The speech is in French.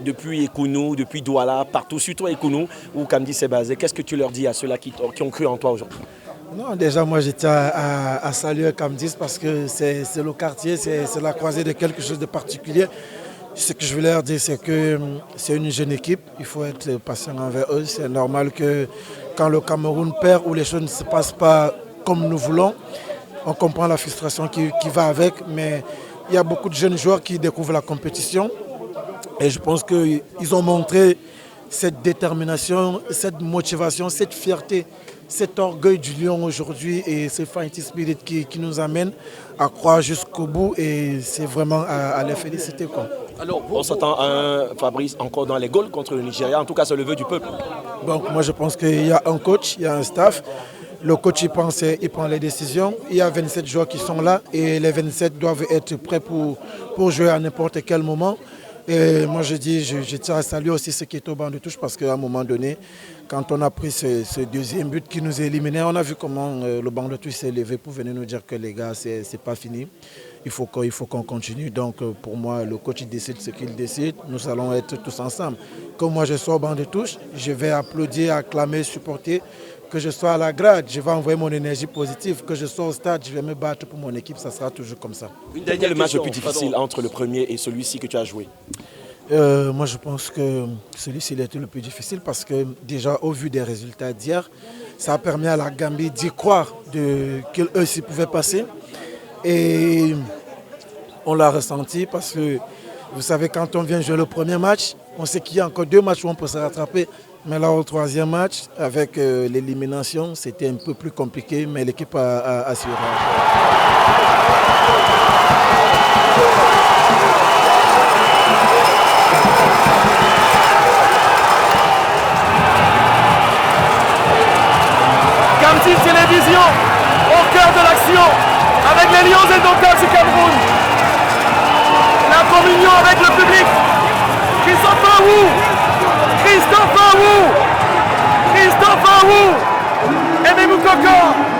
depuis Ekounou, depuis Douala, partout, surtout à Ekounou, où Kamdi s'est basé. Qu'est-ce que tu leur dis à ceux-là qui ont cru en toi aujourd'hui? Non, déjà, moi, je tiens à saluer Kamdis parce que c'est le quartier, c'est la croisée de quelque chose de particulier. Ce que je veux leur dire, c'est que c'est une jeune équipe. Il faut être patient envers eux. C'est normal que quand le Cameroun perd ou les choses ne se passent pas comme nous voulons, on comprend la frustration qui va avec. Mais il y a beaucoup de jeunes joueurs qui découvrent la compétition. Et je pense qu'ils ont montré cette détermination, cette motivation, cette fierté, cet orgueil du lion aujourd'hui et ce fighting spirit qui nous amène à croire jusqu'au bout et c'est vraiment à les féliciter, quoi. Alors, on s'attend à Fabrice encore dans les goals contre le Nigeria, en tout cas c'est le vœu du peuple. Donc moi je pense qu'il y a un coach, il y a un staff. Le coach il prend les décisions. Il y a 27 joueurs qui sont là et les 27 doivent être prêts pour jouer à n'importe quel moment. Et moi je dis, je tiens à saluer aussi ceux qui étaient au banc de touche parce qu'à un moment donné, quand on a pris ce deuxième but qui nous a éliminés, on a vu comment le banc de touche s'est levé pour venir nous dire que les gars, c'est pas fini. Il faut qu'on continue. Donc pour moi, le coach il décide ce qu'il décide. Nous allons être tous ensemble. Comme moi je suis au banc de touche, je vais applaudir, acclamer, supporter. Que je sois à la grade, je vais envoyer mon énergie positive. Que je sois au stade, je vais me battre pour mon équipe. Ça sera toujours comme ça. Quel est le match le plus difficile entre le premier et celui-ci que tu as joué? Moi, je pense que celui-ci a été le plus difficile parce que déjà, au vu des résultats d'hier, ça a permis à la Gambie d'y croire qu'eux s'y pouvaient passer. Et on l'a ressenti parce que, vous savez, quand on vient jouer le premier match, on sait qu'il y a encore 2 matchs où on peut se rattraper. Mais là, au 3e match, avec l'élimination, c'était un peu plus compliqué, mais l'équipe a assuré. Kamdi Télévision, au cœur de l'action, avec les Lions indomptables du Cameroun. La communion avec le public. Christopher Wu, Christopher Wu, Christopher Wu, Aimé Moukoko.